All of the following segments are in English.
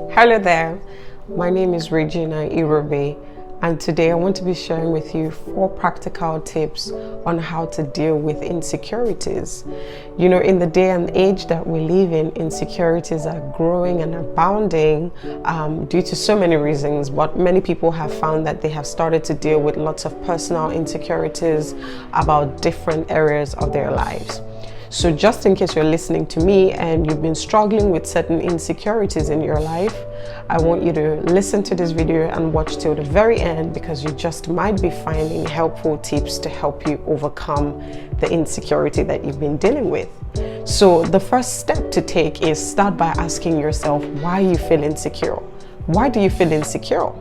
Hello there, my name is Regina Iruobe, and today I want to be sharing with you 4 practical tips on how to deal with insecurities. You know, in the day and age that we live in, insecurities are growing and abounding due to so many reasons, but many people have found that they have started to deal with lots of personal insecurities about different areas of their lives. So just in case you're listening to me and you've been struggling with certain insecurities in your life, I want you to listen to this video and watch till the very end, because you just might be finding helpful tips to help you overcome the insecurity that you've been dealing with. So the first step to take is start by asking yourself why you feel insecure. Why do you feel insecure?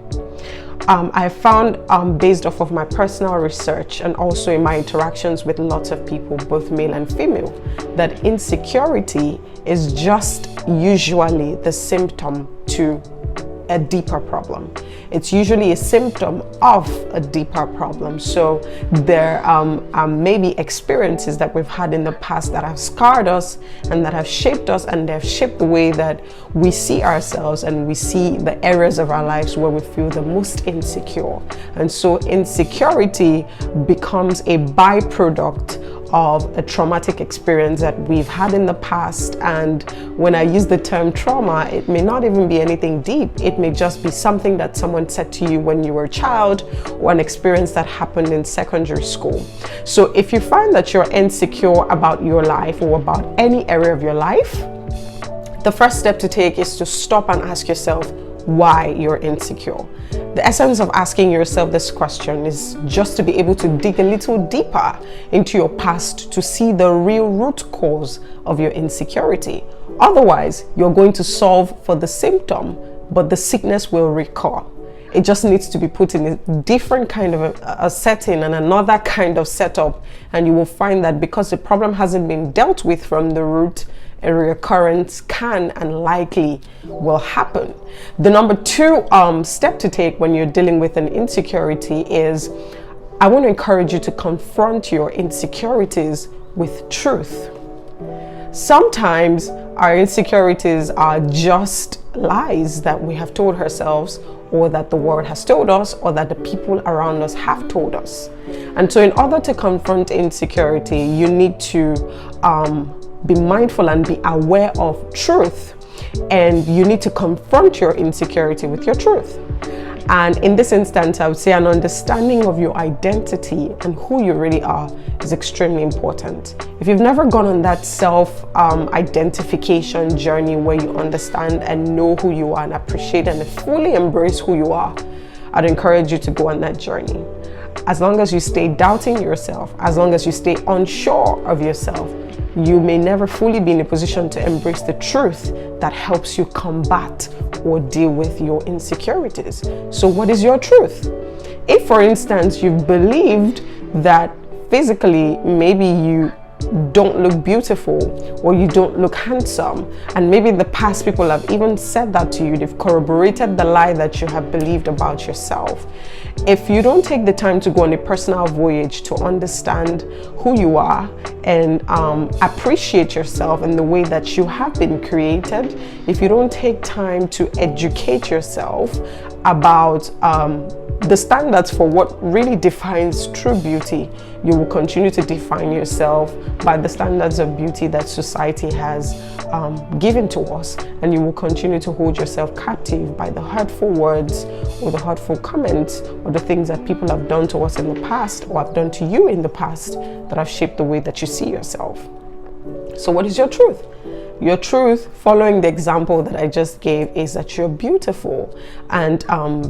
I found, based off of my personal research and also in my interactions with lots of people, both male and female, that insecurity is just usually the symptom to a deeper problem. It's usually a symptom of a deeper problem. So there may be experiences that we've had in the past that have scarred us and that have shaped us, and they've shaped the way that we see ourselves and we see the areas of our lives where we feel the most insecure. And so insecurity becomes a byproduct of a traumatic experience that we've had in the past. And when I use the term trauma, it may not even be anything deep. It may just be something that someone said to you when you were a child, or an experience that happened in secondary school. So if you find that you're insecure about your life or about any area of your life, the first step to take is to stop and ask yourself why you're insecure. The essence of asking yourself this question is just to be able to dig a little deeper into your past to see the real root cause of your insecurity. Otherwise, you're going to solve for the symptom, but the sickness will recur. It just needs to be put in a different kind of a setting and another kind of setup, and you will find that because the problem hasn't been dealt with from the root, a recurrence can and likely will happen. The number 2 step to take when you're dealing with an insecurity is, I want to encourage you to confront your insecurities with truth. Sometimes our insecurities are just lies that we have told ourselves, or that the world has told us, or that the people around us have told us. And so in order to confront insecurity, you need to be mindful and be aware of truth, and you need to confront your insecurity with your truth. And in this instance, I would say an understanding of your identity and who you really are is extremely important. If you've never gone on that self-identification journey where you understand and know who you are and appreciate and fully embrace who you are, I'd encourage you to go on that journey. As long as you stay doubting yourself, as long as you stay unsure of yourself, you may never fully be in a position to embrace the truth that helps you combat or deal with your insecurities. So what is your truth? If, for instance, you've believed that physically maybe you don't look beautiful or you don't look handsome, and maybe in the past people have even said that to you, they've corroborated the lie that you have believed about yourself. If you don't take the time to go on a personal voyage to understand who you are and appreciate yourself in the way that you have been created, if you don't take time to educate yourself about the standards for what really defines true beauty, you will continue to define yourself by the standards of beauty that society has given to us, and you will continue to hold yourself captive by the hurtful words or the hurtful comments or the things that people have done to us in the past or have done to you in the past that have shaped the way that you see yourself. So what is your truth? Your truth, following the example that I just gave, is that you're beautiful, and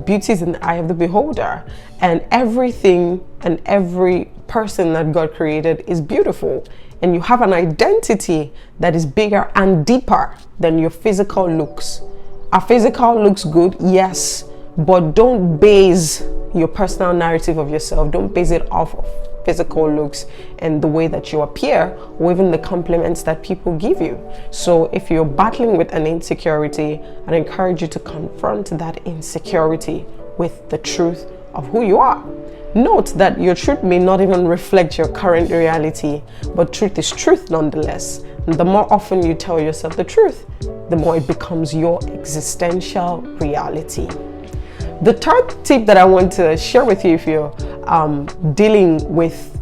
beauty is in the eye of the beholder, and everything and every person that God created is beautiful, and you have an identity that is bigger and deeper than your physical looks. Our physical looks good, yes, but don't base your personal narrative of yourself, don't base it off of physical looks and the way that you appear, or even the compliments that people give you. So if you're battling with an insecurity, I'd encourage you to confront that insecurity with the truth of who you are. Note that your truth may not even reflect your current reality, but truth is truth nonetheless. the more often you tell yourself the truth, the more it becomes your existential reality. The third tip that I want to share with you, if you're dealing with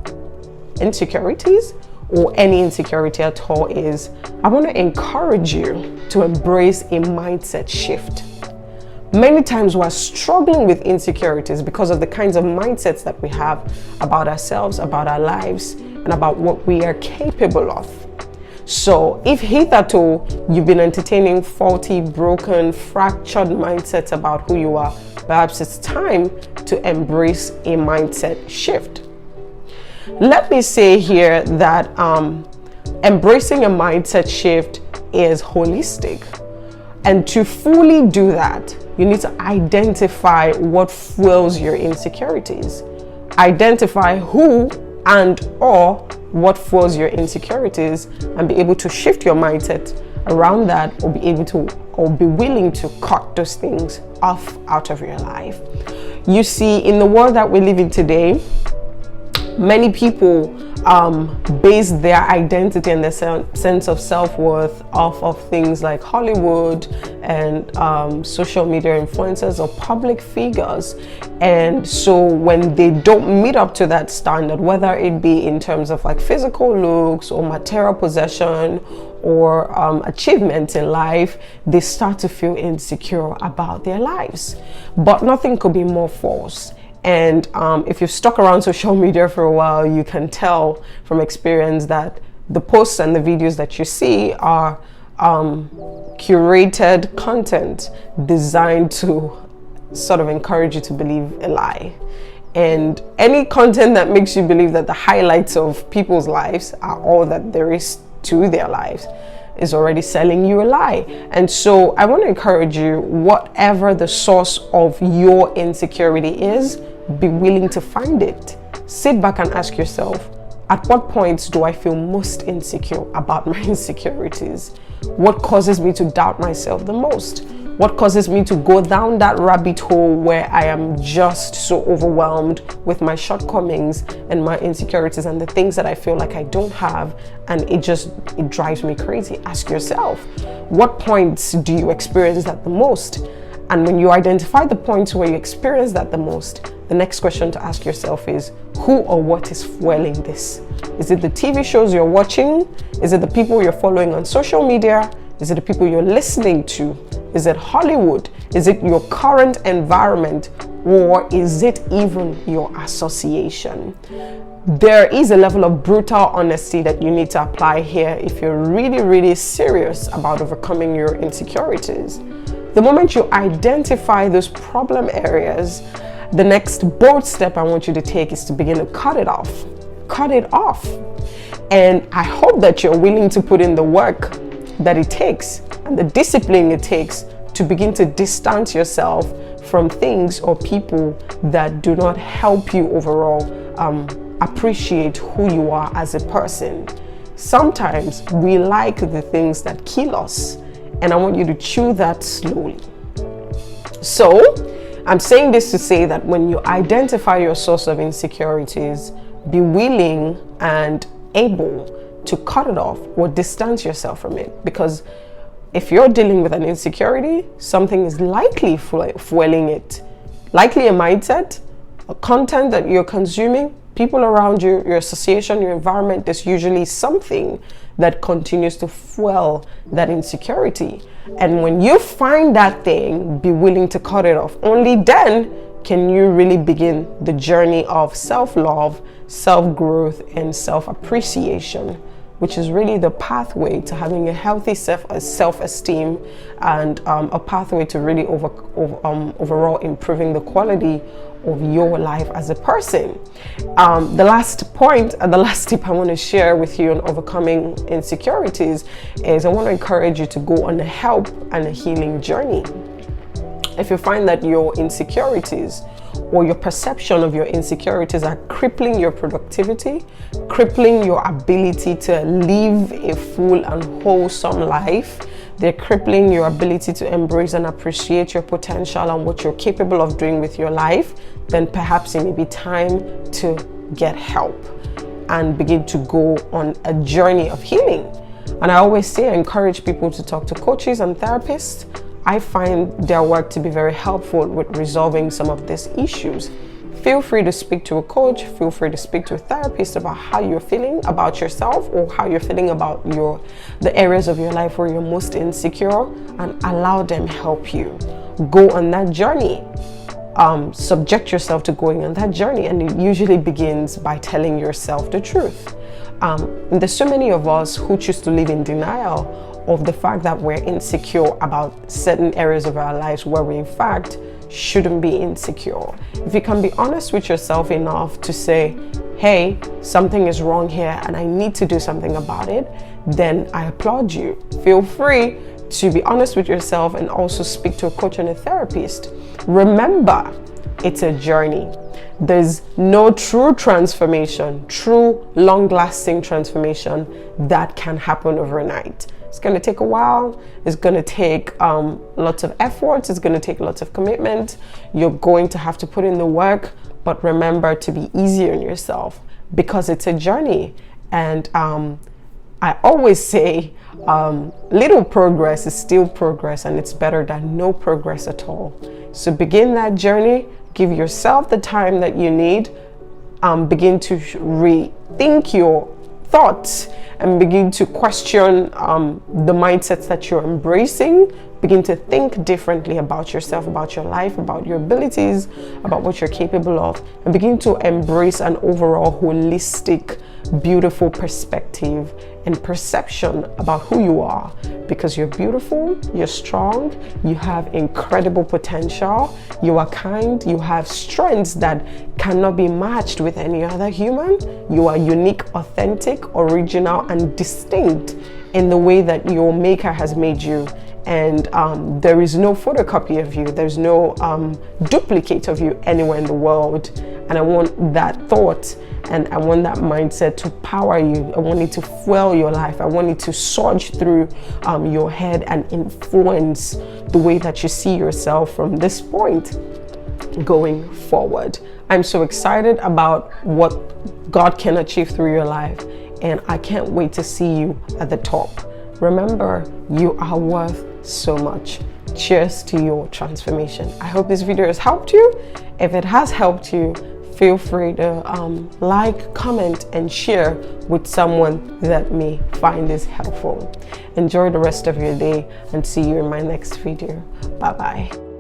insecurities or any insecurity at all, is I want to encourage you to embrace a mindset shift. Many times we're struggling with insecurities because of the kinds of mindsets that we have about ourselves, about our lives, and about what we are capable of. So if hitherto you've been entertaining faulty, broken, fractured mindsets about who you are, perhaps it's time to embrace a mindset shift. Let me say here that embracing a mindset shift is holistic. And to fully do that, you need to identify what fuels your insecurities. Identify who and or what fuels your insecurities, and be able to shift your mindset around that, or be willing to cut those things off out of your life. You see, in the world that we live in today, many people base their identity and their sense of self-worth off of things like Hollywood and social media influencers or public figures. And so when they don't meet up to that standard, whether it be in terms of like physical looks or material possession or achievements in life, they start to feel insecure about their lives. But nothing could be more false. And if you've stuck around social media for a while, you can tell from experience that the posts and the videos that you see are curated content designed to sort of encourage you to believe a lie. And any content that makes you believe that the highlights of people's lives are all that there is to their lives is already selling you a lie. And so I want to encourage you, whatever the source of your insecurity is, be willing to find it. Sit back and ask yourself, at what points do I feel most insecure about my insecurities? What causes me to doubt myself the most? What causes me to go down that rabbit hole where I am just so overwhelmed with my shortcomings and my insecurities and the things that I feel like I don't have, and it drives me crazy? Ask yourself, what points do you experience that the most? And when you identify the points where you experience that the most, the next question to ask yourself is, who or what is fueling this? Is it the TV shows you're watching? Is it the people you're following on social media? Is it the people you're listening to? Is it Hollywood? Is it your current environment? Or is it even your association? There is a level of brutal honesty that you need to apply here if you're really, really serious about overcoming your insecurities. The moment you identify those problem areas, the next bold step I want you to take is to begin to cut it off. Cut it off. And I hope that you're willing to put in the work that it takes and the discipline it takes to begin to distance yourself from things or people that do not help you overall appreciate who you are as a person. Sometimes we like the things that kill us, and I want you to chew that slowly. So I'm saying this to say that when you identify your source of insecurities, be willing and able to cut it off or distance yourself from it. Because if you're dealing with an insecurity, something is likely fueling it. Likely a mindset, a content that you're consuming, people around you, your association, your environment. There's usually something that continues to fuel that insecurity. And when you find that thing, be willing to cut it off. Only then can you really begin the journey of self-love, self-growth, and self-appreciation, which is really the pathway to having a healthy self-esteem and a pathway to really overall improving the quality of your life as a person. The last point and the last tip I want to share with you on overcoming insecurities is I want to encourage you to go on a help and a healing journey. If you find that your insecurities or your perception of your insecurities are crippling your productivity, crippling your ability to live a full and wholesome life, they're crippling your ability to embrace and appreciate your potential and what you're capable of doing with your life, then perhaps it may be time to get help and begin to go on a journey of healing. And I always say, I encourage people to talk to coaches and therapists. I find their work to be very helpful with resolving some of these issues. Feel free to speak to a coach, feel free to speak to a therapist about how you're feeling about yourself, or how you're feeling about the areas of your life where you're most insecure, and allow them help you. Go on that journey. Subject yourself to going on that journey, and it usually begins by telling yourself the truth. There's so many of us who choose to live in denial of the fact that we're insecure about certain areas of our lives where we in fact shouldn't be insecure. If you can be honest with yourself enough to say, hey, something is wrong here and I need to do something about it, then I applaud you. Feel free to be honest with yourself and also speak to a coach and a therapist. Remember, it's a journey. There's no true transformation, true long-lasting transformation that can happen overnight. It's going to take a while. It's going to take lots of effort. It's going to take lots of commitment. You're going to have to put in the work, but remember to be easy on yourself because it's a journey. And I always say little progress is still progress, and it's better than no progress at all. So begin that journey. Give yourself the time that you need. Begin to rethink your thoughts and begin to question the mindsets that you're embracing. Begin to think differently about yourself, about your life, about your abilities, about what you're capable of, and begin to embrace an overall holistic, beautiful perspective and perception about who you are, because you're beautiful, you're strong, you have incredible potential, you are kind, you have strengths that cannot be matched with any other human. You are unique, authentic, original, and distinct in the way that your maker has made you. And there is no photocopy of you, there's no duplicate of you anywhere in the world. And I want that thought and I want that mindset to power you. I want it to fuel your life. I want it to surge through your head and influence the way that you see yourself from this point going forward. I'm so excited about what God can achieve through your life, and I can't wait to see you at the top. Remember, you are worth so much. Cheers to your transformation. I hope this video has helped you. If it has helped you, feel free to like, comment, and share with someone that may find this helpful. Enjoy the rest of your day and see you in my next video. Bye bye.